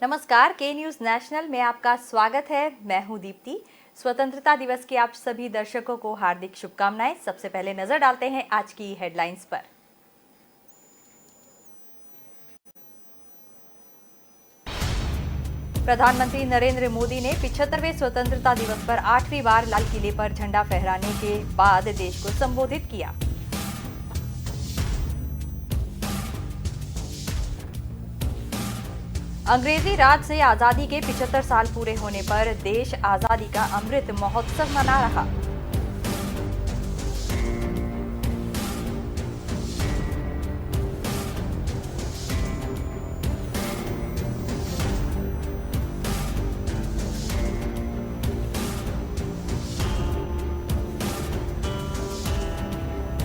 नमस्कार, के news national में आपका स्वागत है। मैं हूं दीप्ति। स्वतंत्रता दिवस के आप सभी दर्शकों को हार्दिक शुभकामनाएं। सबसे पहले नजर डालते हैं आज की हेडलाइंस पर। प्रधानमंत्री नरेंद्र मोदी ने 75वें स्वतंत्रता दिवस पर 8वीं बार लाल किले पर झंडा फहराने के बाद देश को संबोधित किया। अंग्रेजी राज से आजादी के 75 साल पूरे होने पर देश आजादी का अमृत महोत्सव मना रहा।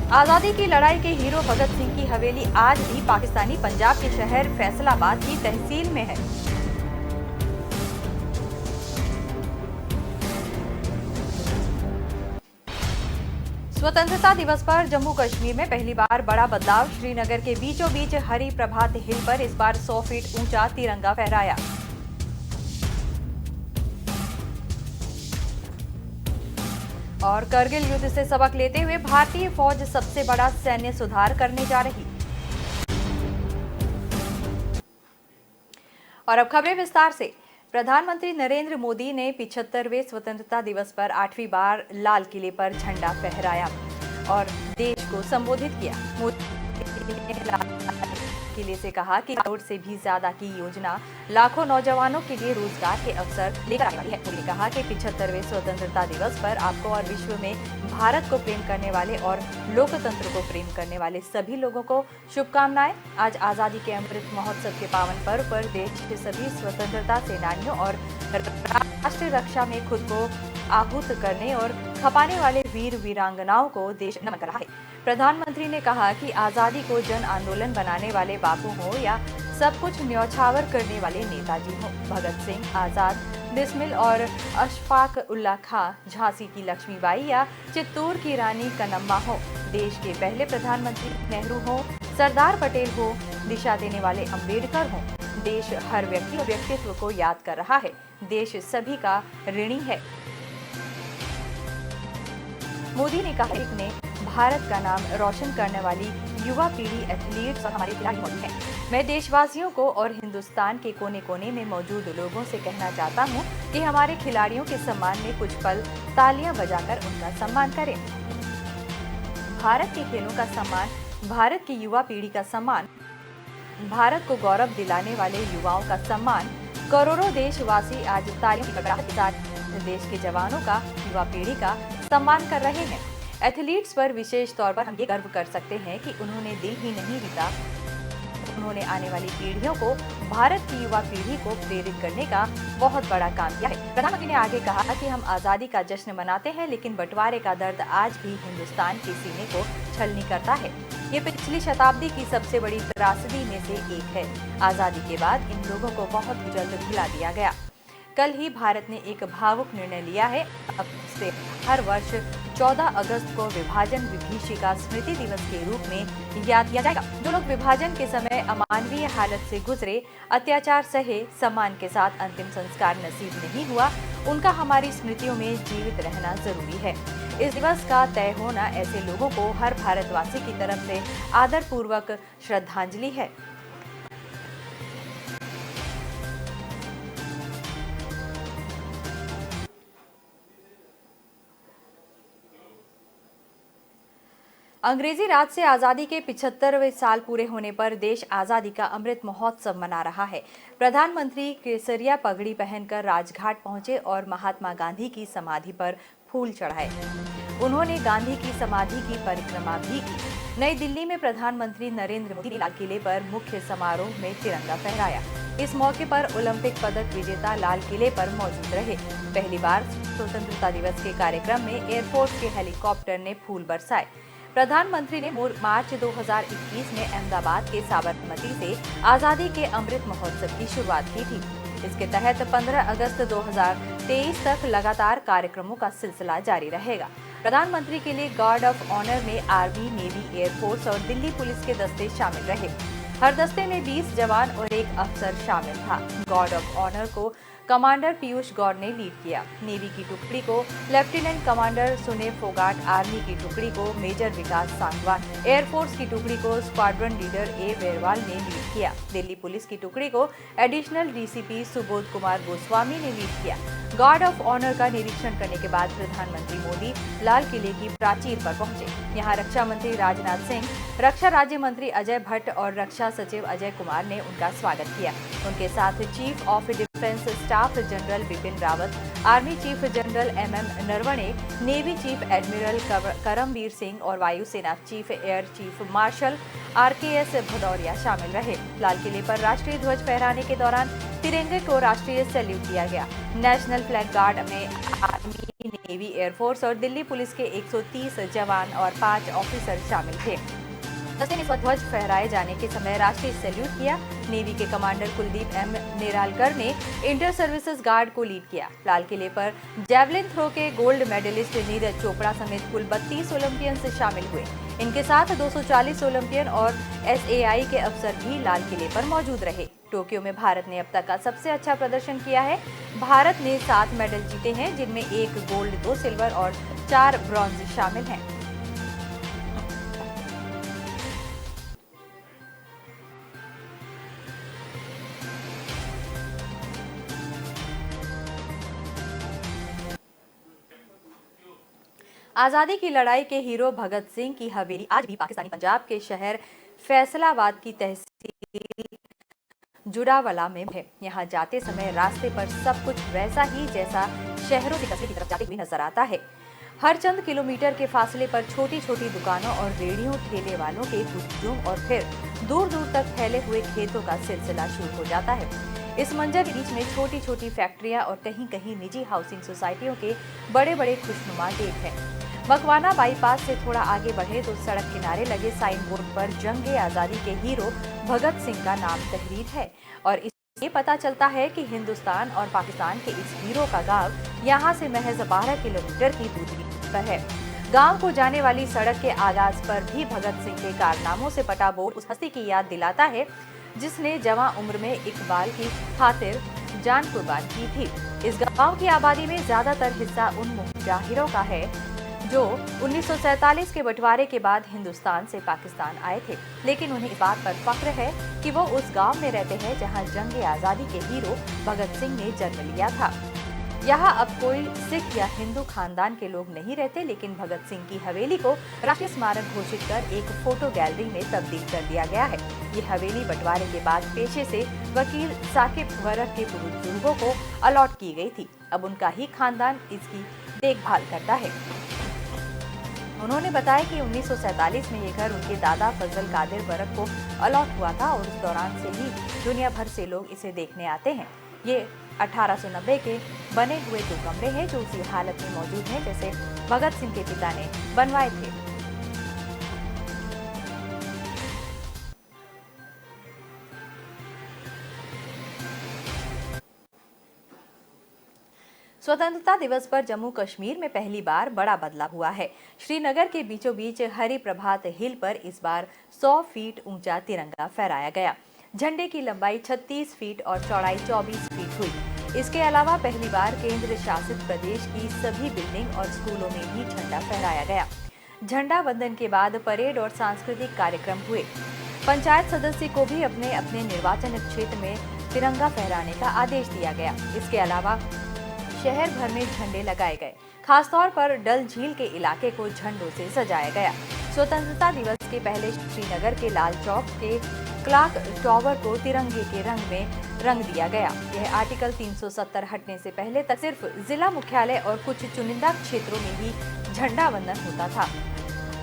आजादी की लड़ाई के हीरो भगत सिंह की हवेली आज भी पाकिस्तानी पंजाब के शहर फैसलाबाद की तहसील में है। स्वतंत्रता दिवस पर जम्मू कश्मीर में पहली बार बड़ा बदलाव। श्रीनगर के बीचों बीच हरी प्रभात हिल पर इस बार 100 फीट ऊंचा तिरंगा फहराया। और करगिल युद्ध से सबक लेते हुए भारतीय फौज सबसे बड़ा सैन्य सुधार करने जा रही। और अब खबरें विस्तार से। प्रधानमंत्री नरेंद्र मोदी ने 75वें स्वतंत्रता दिवस पर 8वीं बार लाल किले पर झंडा फहराया और देश को संबोधित किया। मोदी ने लाल किले से कहा कि करोड़ से भी ज्यादा की योजना लाखों नौजवानों के लिए रोजगार के अवसर लेकर आई है। उन्होंने कहा कि 75वें स्वतंत्रता दिवस पर आपको और विश्व में भारत को प्रेम करने वाले और लोकतंत्र को प्रेम करने वाले सभी लोगों को शुभकामनाएं। आज आजादी के अमृत महोत्सव के पावन पर्व पर देश के सभी स्वतंत्रता सेनानियों और राष्ट्र रक्षा में खुद को आहूत करने और खपाने वाले वीर वीरांगनाओं को देश नमन कर रहा है। प्रधानमंत्री ने कहा कि आजादी को जन आंदोलन बनाने वाले बापू हो या सब कुछ न्यौछावर करने वाले नेताजी हो, भगत सिंह, आजाद, बिस्मिल और अशफाक उल्लाह खां, झांसी की लक्ष्मीबाई या चित्तौड़ की रानी कन्नम्मा हो, देश के पहले प्रधानमंत्री नेहरू हो, सरदार पटेल हो, दिशा देने वाले अंबेडकर हो, देश हर व्यक्ति और व्यक्तित्व को याद कर रहा है। देश सभी का ऋणी है। मोदी ने कहा कि भारत का नाम रोशन करने वाली युवा पीढ़ी एथलीट्स और हमारे खिलाड़ी मौजूद हैं। मैं देशवासियों को और हिंदुस्तान के कोने कोने में मौजूद लोगों से कहना चाहता हूं कि हमारे खिलाड़ियों के सम्मान में कुछ पल तालियां बजाकर उनका सम्मान करें। भारत के खेलों का सम्मान, भारत की युवा पीढ़ी का सम्मान, भारत को गौरव दिलाने वाले युवाओं का सम्मान। करोड़ों देशवासी आज तालियों की गड़गड़ाहट के साथ देश के जवानों का, युवा पीढ़ी का सम्मान कर रहे हैं। एथलीट्स पर विशेष तौर पर हम ये गर्व कर सकते हैं कि उन्होंने दिल ही नहीं जीता, उन्होंने आने वाली पीढ़ियों को, भारत की युवा पीढ़ी को प्रेरित करने का बहुत बड़ा काम किया है। प्रधानमंत्री ने आगे कहा कि हम आजादी का जश्न मनाते हैं, लेकिन बंटवारे का दर्द आज भी हिंदुस्तान के सीने को छलनी करता है। ये पिछली शताब्दी की सबसे बड़ी त्रासदी में से एक है। आजादी के बाद इन लोगों को बहुत जल्द भुला दिया गया। कल ही भारत ने एक भावुक निर्णय लिया है। अब से हर वर्ष 14 अगस्त को विभाजन विभीषिका स्मृति दिवस के रूप में याद किया जाएगा। जो लोग विभाजन के समय अमानवीय हालत से गुजरे, अत्याचार सहे, सम्मान के साथ अंतिम संस्कार नसीब नहीं हुआ, उनका हमारी स्मृतियों में जीवित रहना जरूरी है। इस दिवस का तय होना ऐसे लोगों को हर भारतवासी की तरफ से आदरपूर्वक श्रद्धांजलि है। अंग्रेजी राज से आजादी के 75वें साल पूरे होने पर देश आजादी का अमृत महोत्सव मना रहा है। प्रधानमंत्री केसरिया पगड़ी पहनकर राजघाट पहुंचे और महात्मा गांधी की समाधि पर फूल चढ़ाए। उन्होंने गांधी की समाधि की परिक्रमा भी की। नई दिल्ली में प्रधानमंत्री नरेंद्र मोदी ने लाल किले पर मुख्य समारोह में तिरंगा फहराया। इस मौके पर ओलंपिक पदक विजेता लाल किले पर मौजूद रहे। पहली बार स्वतंत्रता दिवस के कार्यक्रम में एयरफोर्स के हेलीकॉप्टर ने फूल बरसाए। प्रधानमंत्री ने मार्च 2021 में अहमदाबाद के साबरमती से आजादी के अमृत महोत्सव की शुरुआत की थी। इसके तहत 15 अगस्त 2023 तक लगातार कार्यक्रमों का सिलसिला जारी रहेगा। प्रधानमंत्री के लिए गार्ड ऑफ ऑनर में आर्मी, नेवी, एयरफोर्स और दिल्ली पुलिस के दस्ते शामिल रहे। हर दस्ते में 20 जवान और एक अफसर शामिल था। गार्ड ऑफ ऑनर को कमांडर पीयूष गौड़ ने लीड किया। नेवी की टुकड़ी को lieutenant commander Sunil Phogat, army की टुकड़ी को मेजर विकास सांगवान, एयरफोर्स की टुकड़ी को स्क्वाड्रन लीडर ए बेरवाल ने लीड किया। दिल्ली पुलिस की टुकड़ी को एडिशनल डीसीपी सुबोध कुमार गोस्वामी ने लीड किया। गार्ड ऑफ ऑनर का निरीक्षण करने के बाद प्रधानमंत्री मोदी लाल किले की प्राचीर पर पहुंचे। यहाँ रक्षा मंत्री राजनाथ सिंह, रक्षा राज्य मंत्री अजय भट्ट और रक्षा सचिव अजय कुमार ने उनका स्वागत किया। उनके साथ chief of defence staff general Bipin Rawat, army chief general MM Naravane, navy chief admiral Karambir Singh और वायुसेना chief air chief marshal RKS Bhadauria शामिल रहे। लाल किले पर राष्ट्रीय ध्वज फहराने के दौरान तिरंगे को राष्ट्रीय सैल्यूट दिया गया। नेशनल फ्लैग गार्ड में आर्मी, नेवी, एयरफोर्स और दिल्ली पुलिस के 130 जवान और 5 ऑफिसर शामिल थे। दस्ते ने ध्वज फहराए जाने के समय राष्ट्रीय सैल्यूट किया। नेवी के कमांडर कुलदीप M नेरालकर ने इंटर सर्विसेज गार्ड को लीड किया। लाल किले पर जैवलिन थ्रो के गोल्ड मेडलिस्ट नीरज चोपड़ा समेत कुल 32 ओलंपियंस शामिल हुए। इनके साथ 240 ओलंपियन और SAI के अफसर भी लाल किले पर मौजूद रहे। टोक्यो में भारत ने अब तक का सबसे अच्छा प्रदर्शन किया है। भारत ने 7 मेडल जीते हैं, जिनमें 1 गोल्ड, 2 सिल्वर और 4 ब्रॉन्ज शामिल हैं। आजादी की लड़ाई के हीरो भगत सिंह की हवेली आज भी पाकिस्तानी पंजाब के शहर फैसलाबाद की तहसील जुड़ावला में है। यहाँ जाते समय रास्ते पर सब कुछ वैसा ही जैसा शहरों के कस्बे की तरफ जाते हुए नजर आता है। हर चंद किलोमीटर के फासले पर छोटी छोटी दुकानों और रेहड़ियों ठेले वालों के हुजूम और फिर दूर दूर तक फैले हुए खेतों का सिलसिला शुरू हो जाता है। इस मंजर के बीच में छोटी छोटी फैक्ट्रियां और कहीं कहीं निजी हाउसिंग सोसाइटियों के बड़े बड़े खुशनुमा गेट हैं। मकवाना बाईपास से थोड़ा आगे बढ़े तो सड़क किनारे लगे साइन बोर्ड पर जंग आजादी के हीरो भगत सिंह का नाम तहरीर है और इससे पता चलता है कि हिंदुस्तान और पाकिस्तान के इस हीरो का गांव यहाँ से महज 12 किलोमीटर की दूरी पर है। गांव को जाने वाली सड़क के आगाज पर भी भगत सिंह के कारनामों से पटा बोर्ड उस हस्ती की याद दिलाता है जिसने जवां उम्र में इकबाल की खातिर जान कुर्बान की थी। इस गांव की आबादी में ज्यादातर हिस्सा उन मुजाहिरों का है जो 1947 के बंटवारे के बाद हिंदुस्तान से पाकिस्तान आए थे, लेकिन उन्हें इस बात पर फख्र है कि वो उस गांव में रहते हैं जहां जंग आजादी के हीरो भगत सिंह ने जन्म लिया था। यहाँ अब कोई सिख या हिंदू खानदान के लोग नहीं रहते, लेकिन भगत सिंह की हवेली को राष्ट्रीय स्मारक घोषित कर एक फोटो गैलरी में तब्दील कर दिया गया है। ये हवेली बंटवारे के बाद पेशे से वकील साकिब वर्क के बुजुर्गों को अलॉट की गई थी। अब उनका ही खानदान इसकी देखभाल करता है। उन्होंने बताया कि 1947 में ये घर उनके दादा फजल कादिर वर्क को अलॉट हुआ था और उस दौरान से ही दुनिया भर से लोग इसे देखने आते हैं। ये 1890 के बने हुए 2 कमरे हैं जो उसी हालत में मौजूद हैं जैसे भगत सिंह के पिता ने बनवाए थे। स्वतंत्रता दिवस पर जम्मू कश्मीर में पहली बार बड़ा बदलाव हुआ है। श्रीनगर के बीचों बीच हरि प्रभात हिल पर इस बार 100 फीट ऊंचा तिरंगा फहराया गया। झंडे की लंबाई 36 फीट और चौड़ाई 24 फीट हुई। इसके अलावा पहली बार केंद्र शासित प्रदेश की सभी बिल्डिंग और स्कूलों में भी झंडा फहराया गया। झंडा वंदन के बाद परेड और सांस्कृतिक कार्यक्रम हुए। पंचायत सदस्य को भी अपने अपने निर्वाचन क्षेत्र में तिरंगा फहराने का आदेश दिया गया। इसके अलावा शहर भर में झंडे लगाए गए। खासतौर पर डल झील के इलाके को झंडों से सजाया गया। स्वतंत्रता दिवस के पहले श्रीनगर के लाल चौक के क्लॉक टावर को तिरंगे के रंग में रंग दिया गया। यह आर्टिकल 370 हटने से पहले तक सिर्फ जिला मुख्यालय और कुछ चुनिंदा क्षेत्रों में ही झंडा वंदन होता था।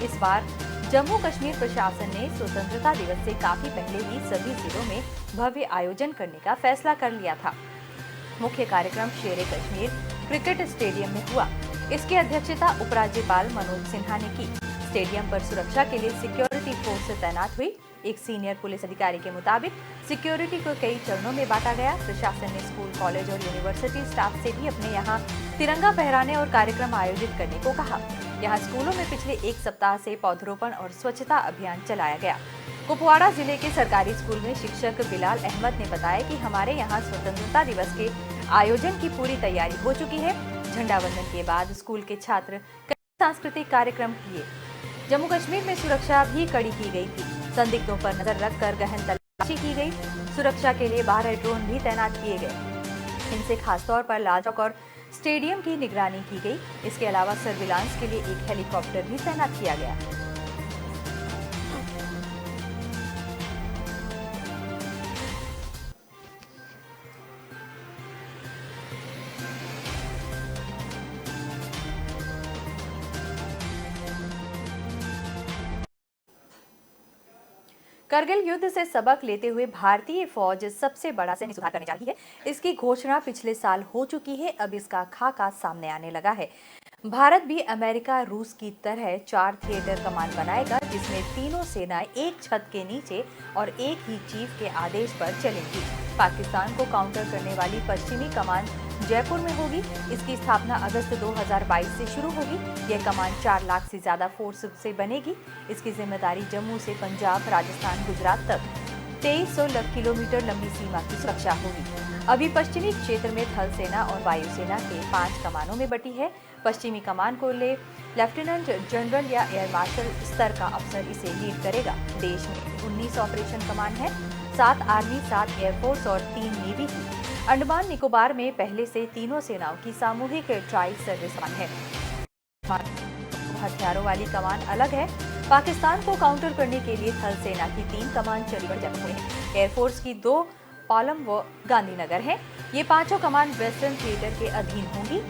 इस बार जम्मू कश्मीर प्रशासन ने स्वतंत्रता दिवस से काफी पहले ही सभी जिलों में भव्य आयोजन करने का फैसला कर लिया था। मुख्य कार्यक्रम शेरे कश्मीर क्रिकेट स्टेडियम में हुआ। इसकी अध्यक्षता उपराज्यपाल मनोज सिन्हा ने की। स्टेडियम पर सुरक्षा के लिए सिक्योरिटी फोर्स तैनात हुई। एक सीनियर पुलिस अधिकारी के मुताबिक सिक्योरिटी को कई चरणों में बांटा गया। प्रशासन ने स्कूल, कॉलेज और यूनिवर्सिटी स्टाफ से भी अपने यहाँ तिरंगा फहराने और कार्यक्रम आयोजित करने को कहा। यहाँ स्कूलों में पिछले 1 सप्ताह से पौधरोपण और स्वच्छता अभियान चलाया गया। कुपवाड़ा जिले के सरकारी स्कूल में शिक्षक बिलाल अहमद ने बताया कि हमारे यहाँ स्वतंत्रता दिवस के आयोजन की पूरी तैयारी हो चुकी है। झंडा वंदन के बाद स्कूल के छात्र कई सांस्कृतिक कार्यक्रम किए। जम्मू कश्मीर में सुरक्षा भी कड़ी की गई थी। संदिग्धों पर नजर रखकर गहन तलाशी की गई। सुरक्षा के लिए 12 ड्रोन भी तैनात किए गए। इनसे खासतौर पर लाल चौक और स्टेडियम की निगरानी की गई। इसके अलावा सर्विलांस के लिए एक हेलीकॉप्टर भी तैनात किया गया। करगिल युद्ध से सबक लेते हुए भारतीय फौज सबसे बड़ा सैन्य सुधार करने जा रही है। इसकी घोषणा पिछले साल हो चुकी है। अब इसका खाका सामने आने लगा है। भारत भी अमेरिका रूस की तरह 4 थिएटर कमान बनाएगा, जिसमें तीनों सेनाएं एक छत के नीचे और एक ही चीफ के आदेश पर चलेंगी। पाकिस्तान को काउंटर करने वाली पश्चिमी कमान जयपुर में होगी। इसकी स्थापना अगस्त 2022 से शुरू होगी। यह कमान 4 लाख से ज्यादा फोर्स से बनेगी। इसकी जिम्मेदारी जम्मू से पंजाब, राजस्थान, गुजरात तक 2300 किलोमीटर लंबी सीमा की सुरक्षा होगी। अभी पश्चिमी क्षेत्र में थल सेना और वायुसेना के 5 कमानों में बटी है। पश्चिमी कमान को लेफ्टिनेंट जनरल या एयर मार्शल स्तर का अफसर इसे लीड करेगा। देश में 19 ऑपरेशन कमान है, 7 आर्मी, 7 एयरफोर्स और 3 नेवी की। अंडमान निकोबार में पहले से तीनों सेनाओं की सामूहिक ट्राई सर्विस कमान है। हथियारों वाली कमान अलग है। पाकिस्तान को काउंटर करने के लिए थल सेना की 3 कमान चंडीगढ़ जयपुर में है। एयरफोर्स की 2 पालम व गांधीनगर है। ये 5 कमान वेस्टर्न थिएटर के अधीन होंगी।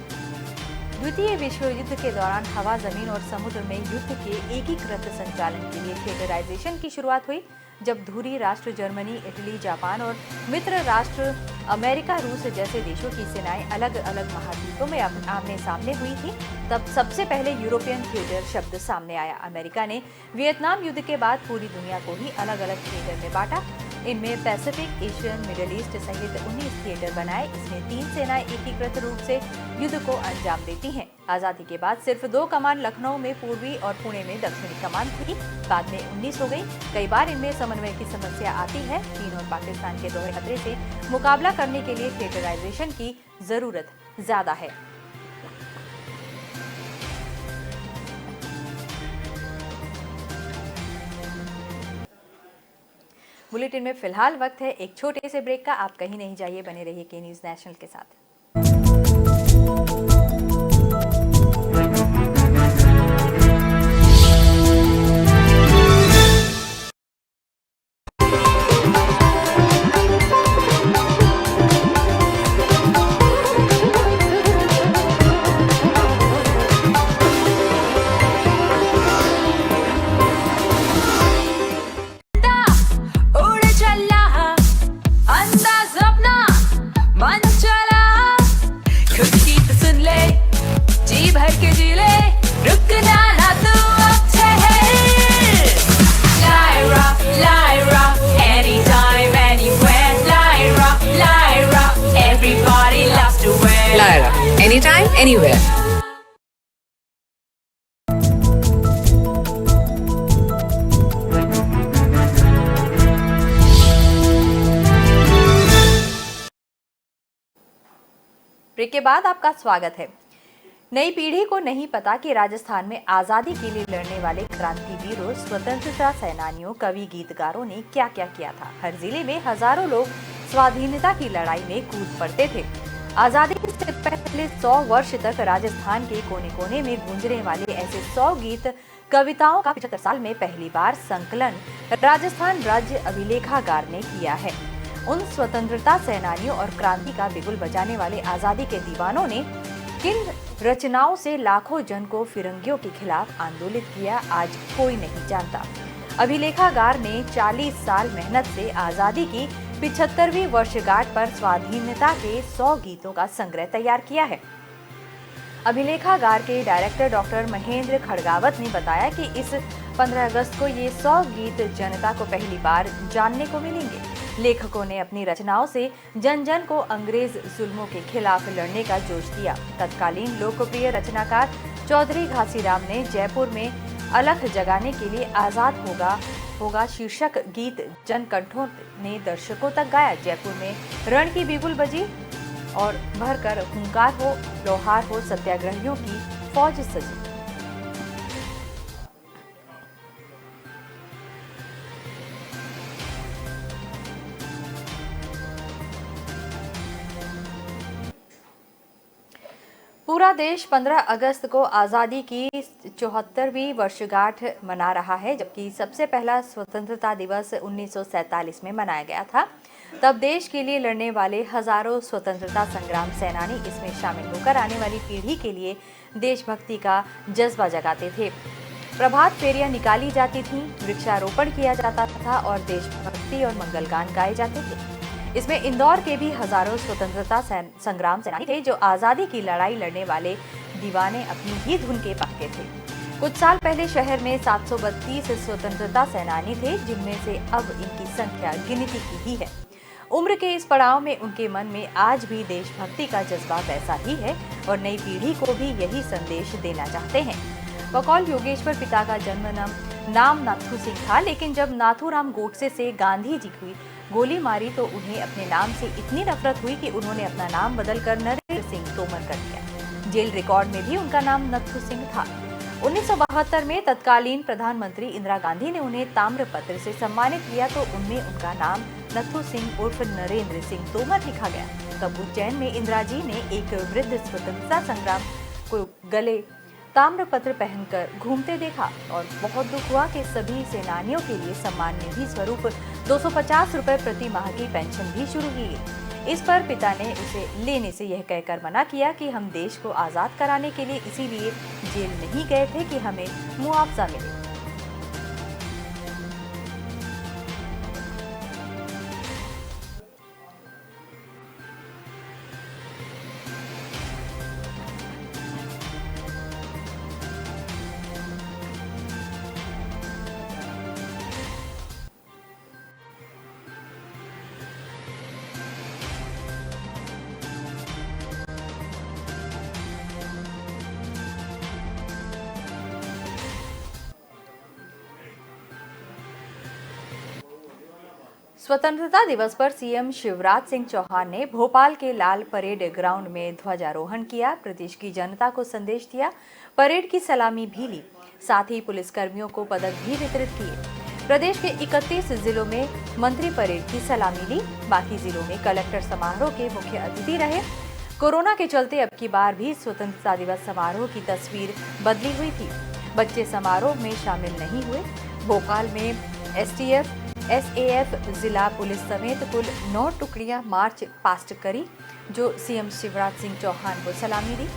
द्वितीय विश्व युद्ध के दौरान हवा, जमीन और समुद्र में युद्ध के एकीकृत संचालन के लिए थिएटराइजेशन की शुरुआत हुई। जब धुरी राष्ट्र जर्मनी, इटली, जापान और मित्र राष्ट्र अमेरिका, रूस जैसे देशों की सेनाएं अलग अलग महाद्वीपों में आमने सामने हुई थी, तब सबसे पहले यूरोपियन थिएटर शब्द सामने आया। अमेरिका ने वियतनाम युद्ध के बाद पूरी दुनिया को ही अलग अलग थिएटर में बांटा। इनमें पैसिफिक, एशियन, मिडिल ईस्ट सहित 19 थिएटर बनाए। इसमें 3 सेनाएं एकीकृत रूप से युद्ध को अंजाम देती हैं। आजादी के बाद सिर्फ 2 कमान लखनऊ में पूर्वी और पुणे में दक्षिणी कमान थी, बाद में 19 हो गई। कई बार इनमें समन्वय की समस्या आती है। चीन और पाकिस्तान के दोहरे खतरे से मुकाबला करने के लिए थिएटराइजेशन की जरूरत ज्यादा है। बुलेटिन में फिलहाल वक्त है एक छोटे से ब्रेक का। आप कहीं नहीं जाइए, बने रहिए के न्यूज नेशनल के साथ। Lyra, anytime, anywhere. ब्रेक के बाद आपका स्वागत है। नई पीढ़ी को नहीं पता कि राजस्थान में आजादी के लिए लड़ने वाले क्रांतिवीरों, स्वतंत्रता सेनानियों, कवि, गीतकारों ने क्या क्या किया था। हर जिले में हजारों लोग स्वाधीनता की लड़ाई में कूद पड़ते थे। आजादी से पहले 100 वर्ष तक राजस्थान के कोने कोने में गूंजने वाले ऐसे 100 गीत, कविताओं का 75 साल में पहली बार संकलन राजस्थान राज्य अभिलेखागार ने किया है। उन स्वतंत्रता सेनानियों और क्रांति का बिगुल बजाने वाले आजादी के दीवानों ने किन रचनाओं से लाखों जन को फिरंगियों के खिलाफ आंदोलित किया, आज कोई नहीं जानता। अभिलेखागार ने 40 साल मेहनत से आजादी की 75वीं वर्षगांठ पर स्वाधीनता के 100 गीतों का संग्रह तैयार किया है। अभिलेखागार के डायरेक्टर डॉक्टर महेंद्र खड़गावत ने बताया कि इस 15 अगस्त को ये 100 गीत जनता को पहली बार जानने को मिलेंगे। लेखकों ने अपनी रचनाओं से जन जन को अंग्रेज जुल्मों के खिलाफ लड़ने का जोश दिया। तत्कालीन लोकप्रिय रचनाकार चौधरी घासीराम ने जयपुर में अलख जगाने के लिए आजाद होगा शीर्षक गीत जन कंठों ने दर्शकों तक गाया। जयपुर में रण की बिगुल बजी और भरकर हुंकार हो, लोहार हो, सत्याग्रहियों की फौज सजी। पूरा देश 15 अगस्त को आज़ादी की 74वीं वर्षगांठ मना रहा है, जबकि सबसे पहला स्वतंत्रता दिवस 1947 में मनाया गया था। तब देश के लिए लड़ने वाले हजारों स्वतंत्रता संग्राम सेनानी इसमें शामिल होकर आने वाली पीढ़ी के लिए देशभक्ति का जज्बा जगाते थे। प्रभात फेरियां निकाली जाती थीं, वृक्षारोपण किया जाता था और देशभक्ति और मंगलगान गाए जाते थे। इसमें इंदौर के भी हजारों स्वतंत्रता संग्राम सेनानी थे, जो आजादी की लड़ाई लड़ने वाले दीवाने अपनी ही धुन के पक्के थे। कुछ साल पहले शहर में 732 स्वतंत्रता सेनानी थे, जिनमें से अब इनकी संख्या गिनती की ही है। उम्र के इस पड़ाव में उनके मन में आज भी देशभक्ति का जज्बा वैसा ही है और नई पीढ़ी को भी यही संदेश देना चाहते हैं। बकौल योगेश्वर पिता का जन्म नाम नाथू सिंह था, लेकिन जब नाथूराम गोडसे से गांधी जी की गोली मारी तो उन्हें अपने नाम से इतनी नफरत हुई कि उन्होंने अपना नाम बदलकर नरेंद्र सिंह तोमर कर दिया। जेल रिकॉर्ड में भी उनका नाम नथू सिंह था। 1972 में तत्कालीन प्रधानमंत्री इंदिरा गांधी ने उन्हें ताम्रपत्र से सम्मानित किया तो उनमें उनका नाम नथू सिंह उर्फ नरेंद्र सिंह तोमर लिखा गया। तब उज्जैन में इंदिरा जी ने एक वृद्ध स्वतंत्रता संग्राम को गले ताम्रपत्र पहनकर घूमते देखा और बहुत दुख हुआ कि सभी सेनानियों के लिए सम्मान निधि स्वरूप 250 रुपए प्रति माह की पेंशन भी शुरू की गई। इस पर पिता ने उसे लेने से यह कहकर मना किया कि हम देश को आजाद कराने के लिए इसीलिए जेल नहीं गए थे कि हमें मुआवजा मिले। स्वतंत्रता दिवस पर सीएम शिवराज सिंह चौहान ने भोपाल के लाल परेड ग्राउंड में ध्वजारोहण किया, प्रदेश की जनता को संदेश दिया, परेड की सलामी भी ली, साथ ही पुलिसकर्मियों को पदक भी वितरित किए। प्रदेश के 31 जिलों में मंत्री परेड की सलामी ली, बाकी जिलों में कलेक्टर समारोह के मुख्य अतिथि रहे। कोरोना के चलते अब की बार भी स्वतंत्रता दिवस समारोह की तस्वीर बदली हुई थी। बच्चे समारोह में शामिल नहीं हुए। भोपाल में एसएएफ जिला पुलिस समेत कुल 9 टुकड़ियां मार्च पास्ट करी, जो सीएम शिवराज सिंह चौहान को सलामी दी।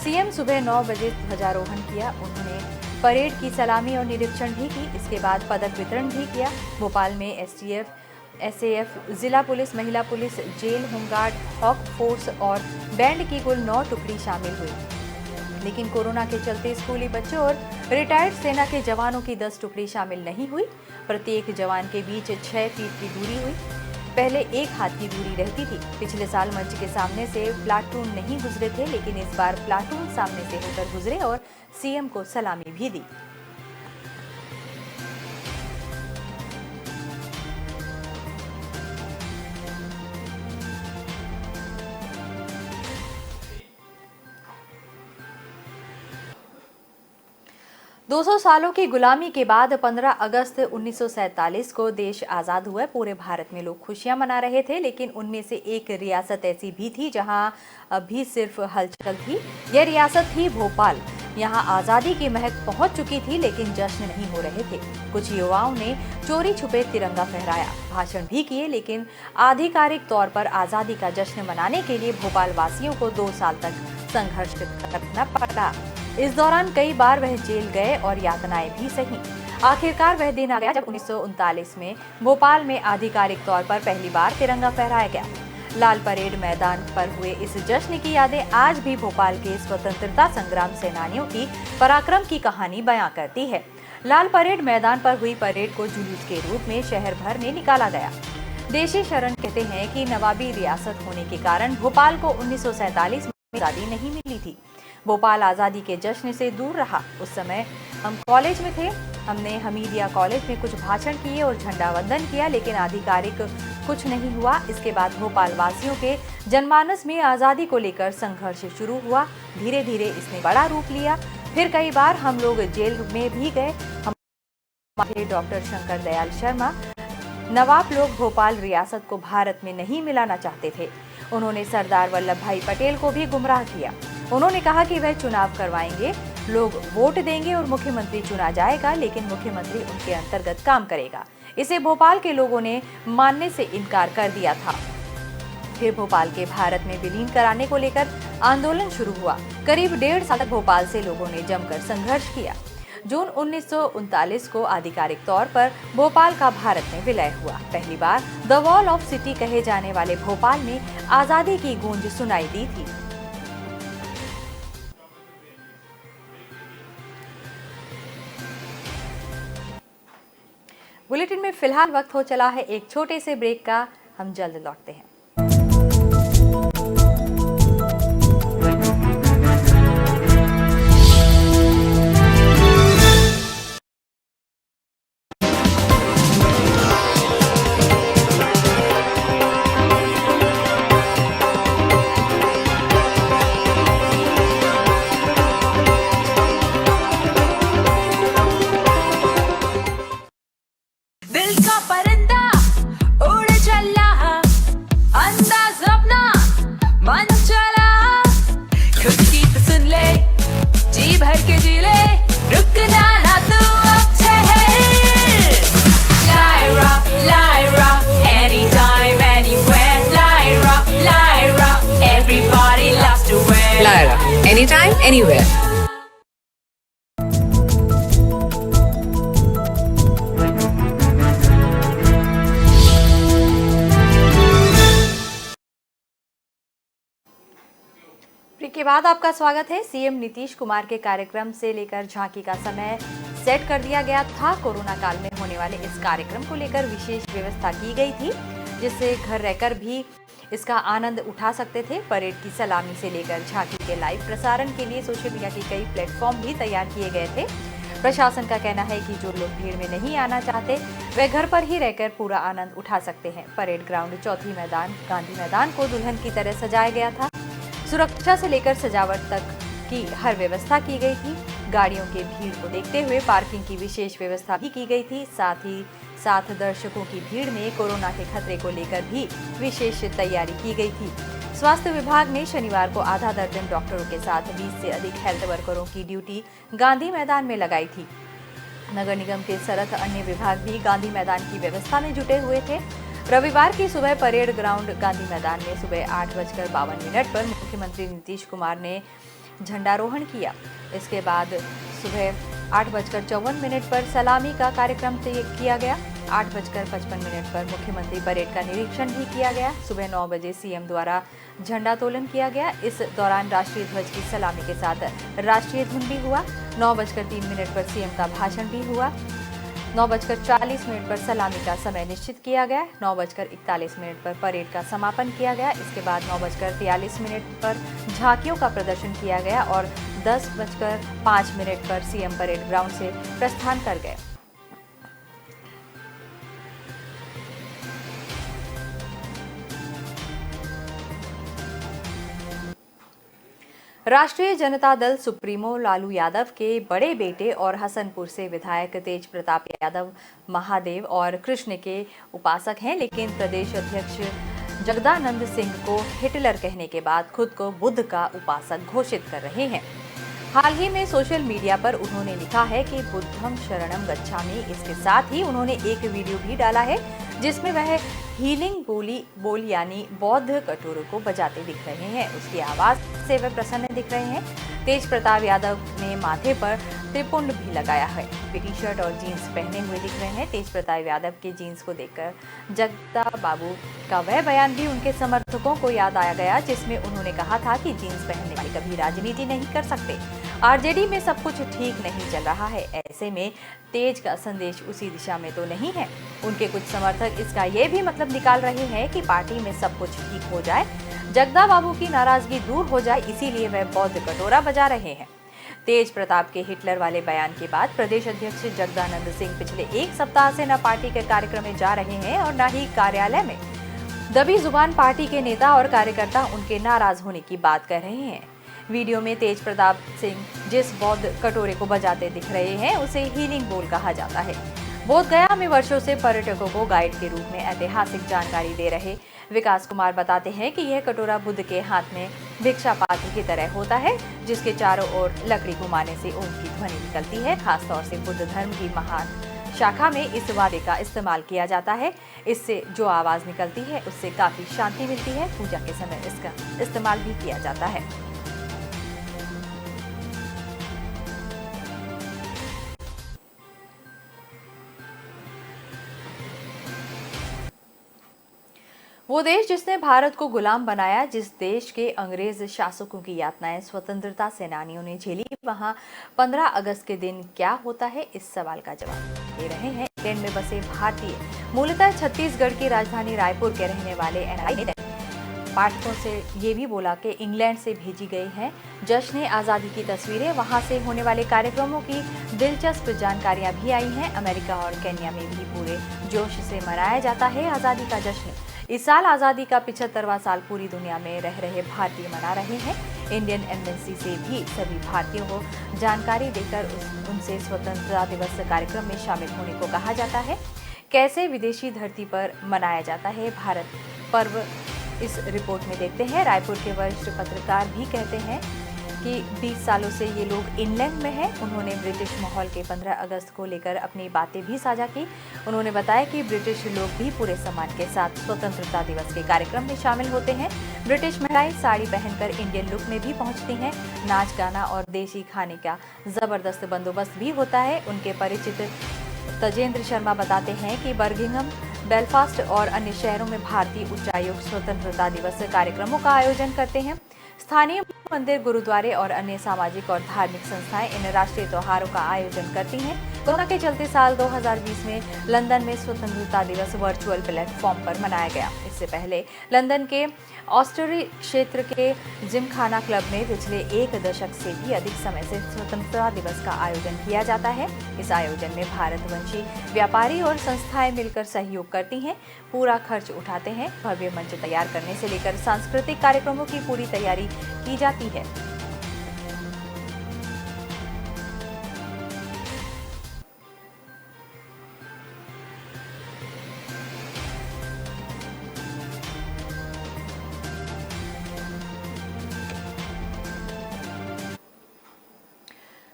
सीएम सुबह 9 बजे ध्वजारोहण किया। उन्होंने परेड की सलामी और निरीक्षण भी की। इसके बाद पदक वितरण भी किया। भोपाल में एसएएफ जिला पुलिस, महिला police, jail home guard, hawk force और बैंड की कुल 9 टुकड़ी शामिल हुई, लेकिन कोरोना के चलते स्कूली बच्चों और रिटायर्ड सेना के जवानों की 10 टुकड़ी शामिल नहीं हुई। प्रत्येक जवान के बीच 6 फीट की दूरी हुई। पहले 1 हाथ की दूरी रहती थी। पिछले साल मंच के सामने से प्लाटून नहीं गुजरे थे, लेकिन इस बार प्लाटून सामने से होकर गुजरे और सीएम को सलामी भी दी। दो 200 सालों की गुलामी के बाद 15 अगस्त 1947 को देश आज़ाद हुआ। पूरे भारत में लोग खुशियां मना रहे थे, लेकिन उनमें से एक रियासत ऐसी भी थी जहां अभी सिर्फ हलचल थी। यह रियासत थी भोपाल। यहां आज़ादी की महक पहुंच चुकी थी, लेकिन जश्न नहीं हो रहे थे। कुछ युवाओं ने चोरी छुपे तिरंगा फहराया, भाषण भी किए, लेकिन आधिकारिक तौर पर आज़ादी का जश्न मनाने के लिए भोपाल वासियों को 2 साल तक संघर्ष करना पड़ा। इस दौरान कई बार वह जेल गए और यातनाएं भी सही। आखिरकार वह दिन आ गया जब 1939 में भोपाल में आधिकारिक तौर पर पहली बार तिरंगा फहराया गया। लाल परेड मैदान पर हुए इस जश्न की यादें आज भी भोपाल के स्वतंत्रता संग्राम सेनानियों की पराक्रम की कहानी बयां करती है। लाल परेड मैदान पर हुई परेड को जुलूस के रूप में शहर भर में निकाला गया। देशी शरण कहते हैं कि नवाबी रियासत होने के कारण भोपाल को 1947 में आजादी नहीं मिली थी। भोपाल आज़ादी के जश्न से दूर रहा। उस समय हम कॉलेज में थे, हमने हमीदिया कॉलेज में कुछ भाषण किए और झंडा वंदन किया, लेकिन आधिकारिक कुछ नहीं हुआ। इसके बाद भोपाल वासियों के जनमानस में आज़ादी को लेकर संघर्ष शुरू हुआ। धीरे धीरे इसने बड़ा रूप लिया। फिर कई बार हम लोग जेल में भी गए। हमारे डॉक्टर शंकर दयाल शर्मा, नवाब लोग भोपाल रियासत को भारत में नहीं मिलाना चाहते थे। उन्होंने सरदार वल्लभ भाई पटेल को भी गुमराह किया। उन्होंने कहा कि वह चुनाव करवाएंगे, लोग वोट देंगे और मुख्यमंत्री चुना जाएगा, लेकिन मुख्यमंत्री उनके अंतर्गत काम करेगा। इसे भोपाल के लोगों ने मानने से इनकार कर दिया था। फिर भोपाल के भारत में विलीन कराने को लेकर आंदोलन शुरू हुआ। करीब 1.5 साल तक भोपाल से लोगों ने जमकर संघर्ष किया। जून 1939 को आधिकारिक तौर पर भोपाल का भारत में विलय हुआ। पहली बार द वॉल ऑफ सिटी कहे जाने वाले भोपाल में आजादी की गूंज सुनाई दी थी। बुलेटिन में फिलहाल वक्त हो चला है एक छोटे से ब्रेक का। हम जल्द लौटते हैं। Lyra, anytime, anywhere. ब्रेक के बाद आपका स्वागत है। सीएम नीतीश कुमार के कार्यक्रम से लेकर झांकी का समय सेट कर दिया गया था। कोरोना काल में होने वाले इस कार्यक्रम को लेकर विशेष व्यवस्था की गई थी, जिससे घर रहकर भी इसका आनंद उठा सकते थे। परेड की सलामी से लेकर झांकी के लाइव प्रसारण के लिए सोशल मीडिया के कई प्लेटफॉर्म भी तैयार किए गए थे। प्रशासन का कहना है कि जो लोग भीड़ में नहीं आना चाहते वे घर पर ही रहकर पूरा आनंद उठा सकते हैं। परेड ग्राउंड चौथी मैदान गांधी मैदान को दुल्हन की तरह सजाया गया था। सुरक्षा से लेकर सजावट तक की हर व्यवस्था की गई थी। गाड़ियों के भीड़ को देखते हुए पार्किंग की विशेष व्यवस्था भी की गई थी। साथ ही साथ दर्शकों की भीड़ में कोरोना के खतरे को लेकर भी विशेष तैयारी की गई थी। स्वास्थ्य विभाग ने शनिवार को आधा दर्जन डॉक्टरों के साथ 20 से अधिक हेल्थ वर्करों की ड्यूटी गांधी मैदान में लगाई थी। नगर निगम के सरथ अन्य विभाग भी गांधी मैदान की व्यवस्था में जुटे हुए थे। रविवार की सुबह परेड ग्राउंड गांधी मैदान में सुबह 8:52 पर मुख्यमंत्री नीतीश कुमार ने झंडारोहण किया। इसके बाद सुबह 8:54 पर सलामी का कार्यक्रम किया गया। 8:55 पर मुख्यमंत्री परेड का निरीक्षण भी किया गया। सुबह 9 बजे सीएम द्वारा झंडोत्तोलन किया गया। इस दौरान राष्ट्रीय ध्वज की सलामी के साथ राष्ट्रीय धुन भी हुआ। 9:03 पर सीएम का भाषण भी हुआ। 9:40 पर सलामी का समय निश्चित किया गया। 9:41 पर परेड का समापन किया गया। इसके बाद 9:43 पर झांकियों का प्रदर्शन किया गया और 10:05 पर सीएम परेड ग्राउंड से प्रस्थान कर गए। राष्ट्रीय जनता दल सुप्रीमो लालू यादव के बड़े बेटे और हसनपुर से विधायक तेज प्रताप यादव महादेव और कृष्ण के उपासक हैं, लेकिन प्रदेश अध्यक्ष जगदानंद सिंह को हिटलर कहने के बाद खुद को बुद्ध का उपासक घोषित कर रहे हैं। हाल ही में सोशल मीडिया पर उन्होंने लिखा है कि बुद्धम शरणम गच्छामि। इसके साथ ही उन्होंने एक वीडियो भी डाला है जिसमें वह हीलिंग बोल यानी बौद्ध कटोरों को बजाते दिख रहे हैं। उसकी आवाज से वह प्रसन्न दिख रहे हैं। तेज प्रताप यादव ने माथे पर त्रिपुंड भी लगाया है। टी शर्ट और जीन्स पहने हुए दिख रहे हैं। तेज प्रताप यादव के जीन्स को देखकर जगदा बाबू का वह बयान भी उनके समर्थकों को याद आया गया, जिसमें उन्होंने कहा था कि जीन्स पहनने वाले कभी राजनीति नहीं कर सकते। आरजेडी में सब कुछ ठीक नहीं चल रहा है, ऐसे में तेज का संदेश उसी दिशा में तो नहीं है। उनके कुछ समर्थक इसका ये भी मतलब निकाल रहे हैं कि पार्टी में सब कुछ ठीक हो जाए। जगदा बाबू की नाराजगी दूर हो जाए, इसीलिए वह बौद्ध कटोरा बजा रहे हैं। तेज प्रताप के हिटलर वाले बयान के बाद प्रदेश अध्यक्ष जगदानंद सिंह पिछले एक सप्ताह से न पार्टी के कार्यक्रम में जा रहे हैं और न ही कार्यालय में। दबी जुबान पार्टी के नेता और कार्यकर्ता उनके नाराज होने की बात कर रहे हैं। वीडियो में तेज प्रताप सिंह जिस बौद्ध कटोरे को बजाते दिख रहे हैं उसे हीलिंग बोल कहा जाता है। बोध गया में वर्षों से पर्यटकों को गाइड के रूप में ऐतिहासिक जानकारी दे रहे विकास कुमार बताते हैं कि यह कटोरा बुद्ध के हाथ में भिक्षा पात्र की तरह होता है, जिसके चारों ओर लकड़ी घुमाने से ओम की ध्वनि निकलती है। खासतौर से बुद्ध धर्म की महान शाखा में इस वाद्य का इस्तेमाल किया जाता है। इससे जो आवाज निकलती है उससे काफी शांति मिलती है। पूजा के समय इसका इस्तेमाल भी किया जाता है। वो देश जिसने भारत को गुलाम बनाया, जिस देश के अंग्रेज शासकों की यातनाएं स्वतंत्रता सेनानियों ने झेली, वहां 15 अगस्त के दिन क्या होता है, इस सवाल का जवाब दे रहे हैं इंग्लैंड में बसे भारतीय, मूलतः छत्तीसगढ़ की राजधानी रायपुर के रहने वाले एनआरआई ने पाठकों से ये भी बोला कि इंग्लैंड से भेजी गई हैं जश्न आज़ादी की तस्वीरें, वहां से होने वाले कार्यक्रमों की दिलचस्प जानकारियां भी आई हैं। अमेरिका और केन्या में भी पूरे जोश से मनाया जाता है आज़ादी का जश्न। इस साल आज़ादी का 75वां साल पूरी दुनिया में रह रहे भारतीय मना रहे हैं। इंडियन एम्बेसी से भी सभी भारतीयों को जानकारी देकर उनसे स्वतंत्रता दिवस कार्यक्रम में शामिल होने को कहा जाता है। कैसे विदेशी धरती पर मनाया जाता है भारत पर्व, इस रिपोर्ट में देखते हैं। रायपुर के वरिष्ठ पत्रकार भी कहते हैं कि 20 सालों से ये लोग इंग्लैंड में हैं। उन्होंने ब्रिटिश माहौल के 15 अगस्त को लेकर अपनी बातें भी साझा की। उन्होंने बताया कि ब्रिटिश लोग भी पूरे सम्मान के साथ स्वतंत्रता दिवस के कार्यक्रम में शामिल होते हैं। ब्रिटिश महिलाएं साड़ी पहनकर इंडियन लुक में भी पहुंचती हैं। नाच गाना और देसी खाने का जबरदस्त बंदोबस्त भी होता है। उनके परिचित तजेंद्र शर्मा बताते हैं कि बर्मिंघम, बेलफास्ट और अन्य शहरों में भारतीय उच्चायोग स्वतंत्रता दिवस कार्यक्रमों का आयोजन करते हैं। स्थानीय मंदिर, गुरुद्वारे और अन्य सामाजिक और धार्मिक संस्थाएं इन राष्ट्रीय त्योहारों का आयोजन करती हैं। कोरोना के चलते साल 2020 में लंदन में स्वतंत्रता दिवस वर्चुअल प्लेटफॉर्म पर मनाया गया। इससे पहले लंदन के ऑस्टरी क्षेत्र के जिमखाना क्लब में पिछले 1 दशक से भी अधिक समय से स्वतंत्रता दिवस का आयोजन किया जाता है। इस आयोजन में भारतवंशी व्यापारी और संस्थाएं मिलकर सहयोग करती हैं, पूरा खर्च उठाते हैं। भव्य मंच तैयार करने से लेकर सांस्कृतिक कार्यक्रमों की पूरी तैयारी की जाती है।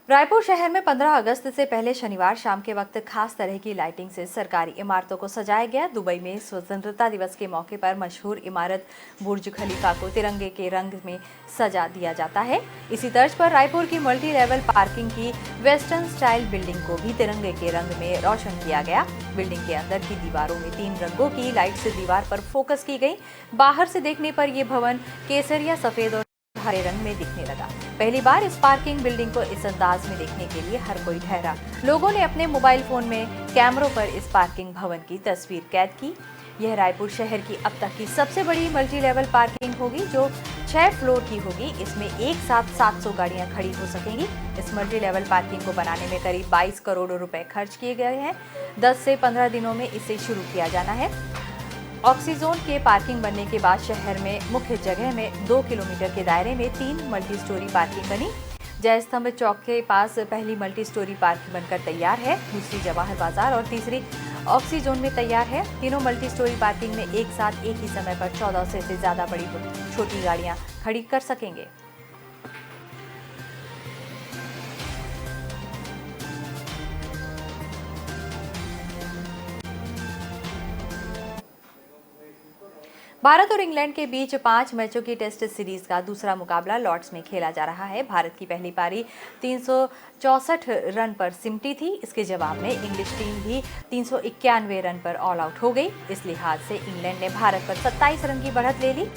रायपुर शहर में 15 अगस्त से पहले शनिवार शाम के वक्त खास तरह की लाइटिंग से सरकारी इमारतों को सजाया गया। दुबई में स्वतंत्रता दिवस के मौके पर मशहूर इमारत बुर्ज खलीफा को तिरंगे के रंग में सजा दिया जाता है। इसी तर्ज पर रायपुर की मल्टी लेवल पार्किंग की वेस्टर्न स्टाइल बिल्डिंग को भी तिरंगे के रंग में रोशन किया गया। बिल्डिंग के अंदर की दीवारों में 3 रंगों की लाइट से दीवार पर फोकस की गई। बाहर से देखने पर यह भवन केसरिया, सफेद और हरे रंग में दिखने लगा। पहली बार इस पार्किंग बिल्डिंग को इस अंदाज में देखने के लिए हर कोई ठहरा। लोगों ने अपने मोबाइल फोन में कैमरों पर इस पार्किंग भवन की तस्वीर कैद की। यह रायपुर शहर की अब तक की सबसे बड़ी मल्टी लेवल पार्किंग होगी, जो 6 फ्लोर की होगी। इसमें एक साथ 700 गाड़ियां खड़ी हो सकेंगी। इस मल्टी लेवल पार्किंग को बनाने में करीब 22 करोड़ रुपए खर्च किए गए हैं। 10 से 15 दिनों में इसे शुरू किया जाना है। ऑक्सीजोन के पार्किंग बनने के बाद शहर में मुख्य जगह में 2 किलोमीटर के दायरे में 3 मल्टी स्टोरी पार्किंग बनी। जयस्तंभ चौक के पास पहली मल्टी स्टोरी पार्किंग बनकर तैयार है, दूसरी जवाहर बाजार और तीसरी ऑक्सीजोन में तैयार है। तीनों मल्टी स्टोरी पार्किंग में एक साथ एक ही समय पर 14 से ज्यादा बड़ी छोटी गाड़ियां खड़ी कर सकेंगे। भारत और इंग्लैंड के बीच 5 मैचों की टेस्ट सीरीज का दूसरा मुकाबला लॉर्ड्स में खेला जा रहा है। भारत की पहली पारी 364 रन पर सिमटी थी। इसके जवाब में इंग्लिश टीम भी 391 रन पर ऑल आउट हो गई। इस लिहाज से इंग्लैंड ने भारत पर 27 रन की बढ़त ले ली।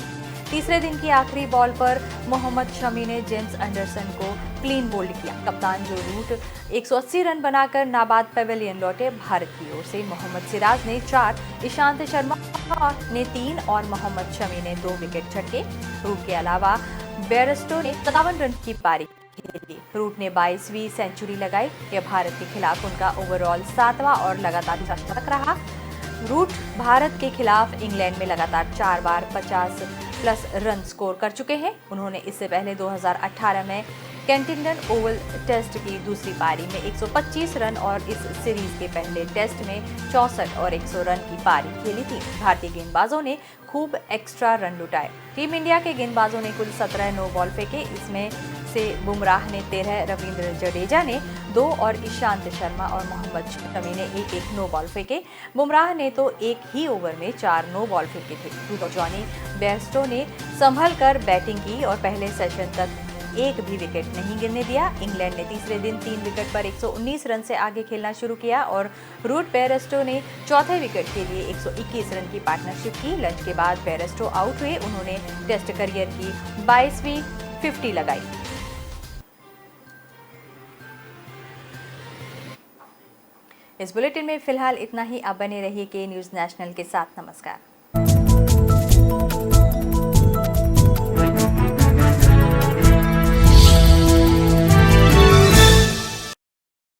तीसरे दिन की आखिरी बॉल पर मोहम्मद शमी ने जेम्स एंडरसन को क्लीन बोल्ड किया। कप्तान जो रूट 180 रन बनाकर नाबाद पेविलियन लौटे। भारत की ओर से मोहम्मद सिराज ने 4, ईशांत शर्मा ने 3 और मोहम्मद शमी ने 2 विकेट झटके। रूट के अलावा बेयरस्टो ने 57 रन की पारी खेली। रूट ने 22वीं सेंचुरी लगाई। यह भारत के खिलाफ उनका ओवरऑल 7वां और लगातार शतक रहा। रूट भारत के खिलाफ इंग्लैंड में लगातार 4 बार 50+ रन स्कोर कर चुके हैं। उन्होंने इससे पहले 2018 में केंटिंगटन ओवल टेस्ट की दूसरी पारी में 125 रन और इस सीरीज के पहले टेस्ट में 64 और 100 रन की पारी खेली थी। भारतीय गेंदबाजों ने खूब एक्स्ट्रा रन लुटाए। टीम इंडिया के गेंदबाजों ने कुल 17 नो बॉल फेंके। इसमें से बुमराह ने 13, रविंद्र जडेजा ने 2 और ईशांत शर्मा और मोहम्मद शमी ने 1-1 नो बॉल फेंके। बुमराह ने तो एक ही ओवर में 4 नो बॉल फेंके थे। जॉनी बेयरस्टो ने संभल कर बैटिंग की और पहले सेशन तक एक भी विकेट नहीं गिरने दिया। इंग्लैंड ने तीसरे दिन 3 विकेट पर 119 रन से आगे खेलना शुरू किया और रूट बेयरस्टो ने चौथे विकेट के लिए 121 रन की पार्टनरशिप की। लंच के बाद बेयरस्टो आउट हुए। उन्होंने टेस्ट करियर की 22वीं 50 लगाई। इस बुलेटिन में फिलहाल इतना ही। आप बने रहिए के न्यूज़ नेशनल के साथ। नमस्कार।